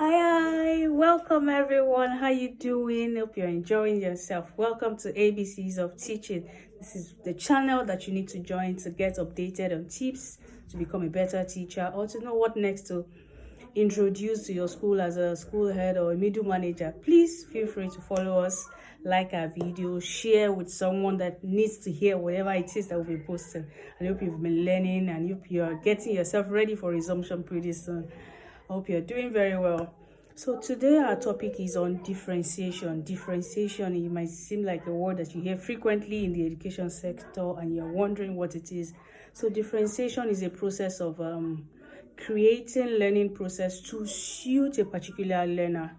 Hi, welcome everyone. How you doing? Hope you're enjoying yourself. Welcome to ABCs of Teaching. This is the channel that you need to join to get updated on tips to become a better teacher or to know what next to introduce to your school as a school head or a middle manager. Please feel free to follow us, like our video, share with someone that needs to hear whatever it is that we'll be posting. I hope you've been learning and hope you are getting yourself ready for resumption pretty soon. I hope you're doing very well. So today our topic is on differentiation. Differentiation, it might seem like a word that you hear frequently in the education sector and you're wondering what it is. So differentiation is a process of creating learning process to suit a particular learner.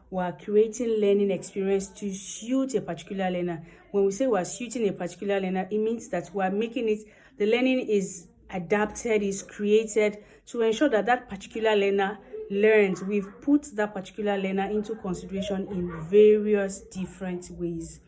We are creating learning experience to suit a particular learner. When we say we are suiting a particular learner, it means that we are making it, the learning is adapted, is created to ensure that that particular learner learns. We've put that particular learner into consideration in various different ways.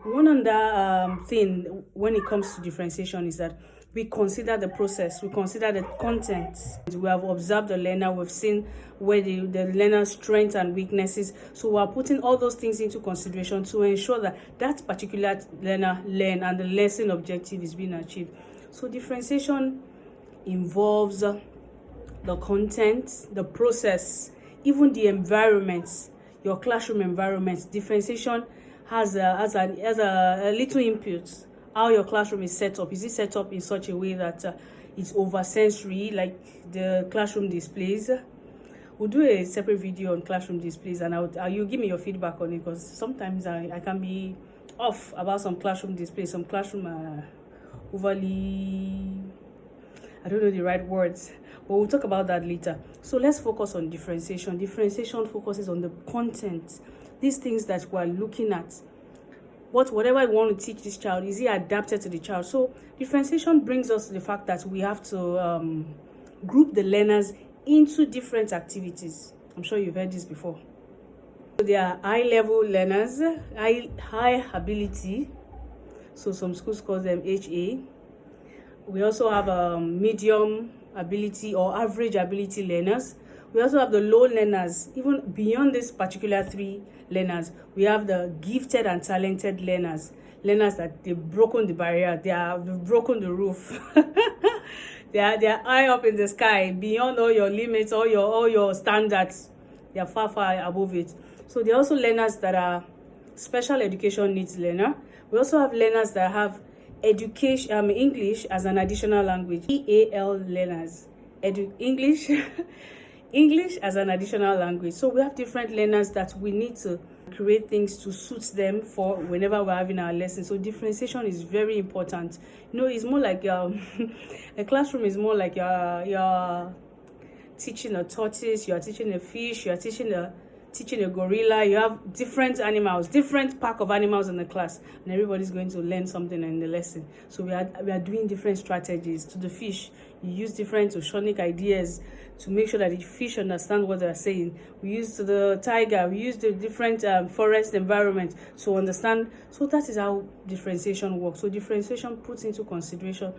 One other thing when it comes to differentiation is that we consider the process, we consider the content. We have observed the learner, we've seen where the learner's strengths and weaknesses. So we are putting all those things into consideration to ensure that that particular learner learn and the lesson objective is being achieved. So differentiation involves the content, the process, even the environment, your classroom environment. Differentiation has a little input. How your classroom is set up. Is it set up in such a way that it's over sensory, like the classroom displays? We'll do a separate video on classroom displays, and you'll give me your feedback on it, because sometimes I can be off about some classroom displays. Some classroom are overly, I don't know the right words, but we'll talk about that later. So let's focus on differentiation. Differentiation focuses on the content, these things that we're looking at. Whatever I want to teach this child, is it adapted to the child? So differentiation brings us to the fact that we have to group the learners into different activities. I'm sure you've heard this before. So there are high-level learners, high ability. So some schools call them HA. We also have medium ability or average ability learners. We also have the low learners. Even beyond this particular three learners, we have the gifted and talented learners. Learners that they've broken the barrier, they've broken the roof. they are high up in the sky, beyond all your limits, all your standards. They are far above it. So there are also learners that are special education needs learner. We also have learners that have education English as an additional language, EAL learners. English English as an additional language. So we have different learners that we need to create things to suit them for whenever we're having our lessons. So differentiation is very important. It's more like a classroom is more like you're teaching a tortoise, you're teaching a fish, you're teaching a gorilla. You have different animals, different pack of animals in the class, and everybody's going to learn something in the lesson. So we are doing different strategies. To the fish, you use different oceanic ideas to make sure that the fish understand what they're saying. We use to the tiger, we use the different forest environment to understand. So that is how differentiation works. So differentiation puts into consideration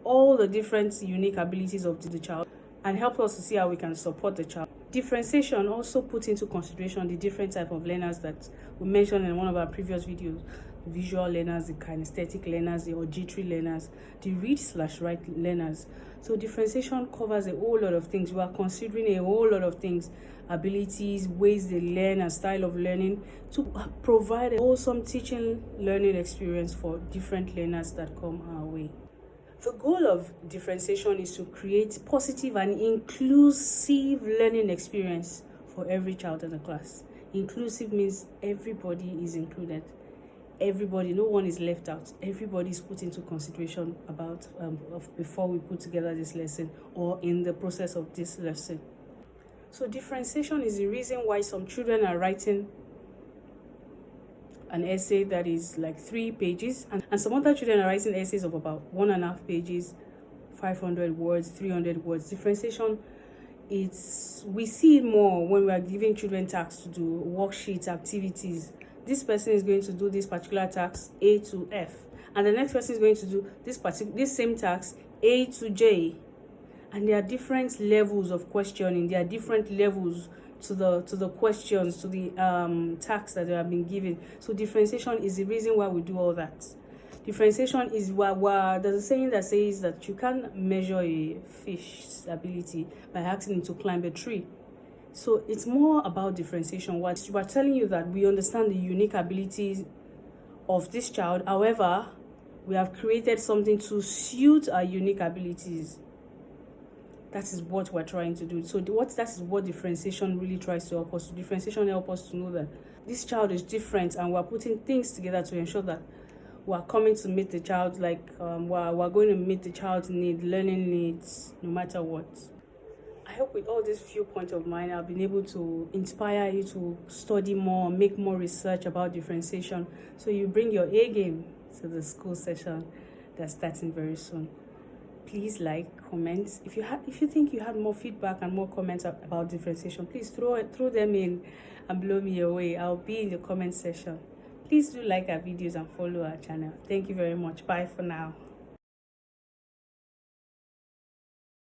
all the different unique abilities of the child and help us to see how we can support the child. Differentiation also puts into consideration the different type of learners that we mentioned in one of our previous videos. The visual learners, the kinesthetic learners, the auditory learners, the read/write learners. So differentiation covers a whole lot of things. We are considering a whole lot of things, abilities, ways they learn, and style of learning, to provide a wholesome teaching learning experience for different learners that come our way. The goal of differentiation is to create positive and inclusive learning experience for every child in the class. Inclusive means everybody is included. Everybody, no one is left out. Everybody is put into consideration about before we put together this lesson or in the process of this lesson. So differentiation is the reason why some children are writing an essay that is like 3 pages, and some other children are writing essays of about 1.5 pages, 500 words, 300 words. Differentiation, we see it more when we are giving children tasks to do, worksheets, activities. This person is going to do this particular task A to F, and the next person is going to do this same task A to J. And there are different levels of questioning. There are different levels the questions, to the tasks that they have been given. So differentiation is the reason why we do all that. Differentiation is why there's a saying that says that you can't measure a fish's ability by asking him to climb a tree. So it's more about differentiation. What we're telling you that we understand the unique abilities of this child. However, we have created something to suit our unique abilities. That is what we're trying to do. So that is what differentiation really tries to help us. Differentiation helps us to know that this child is different, and we're putting things together to ensure that we're coming to meet the child, we're going to meet the child's learning needs, no matter what. I hope with all these few points of mine, I've been able to inspire you to study more, make more research about differentiation, so you bring your A game to the school session that's starting very soon. Please like, comment. If you think you had more feedback and more comments about differentiation, please throw them in and blow me away. I'll be in the comment section. Please do like our videos and follow our channel. Thank you very much. Bye for now.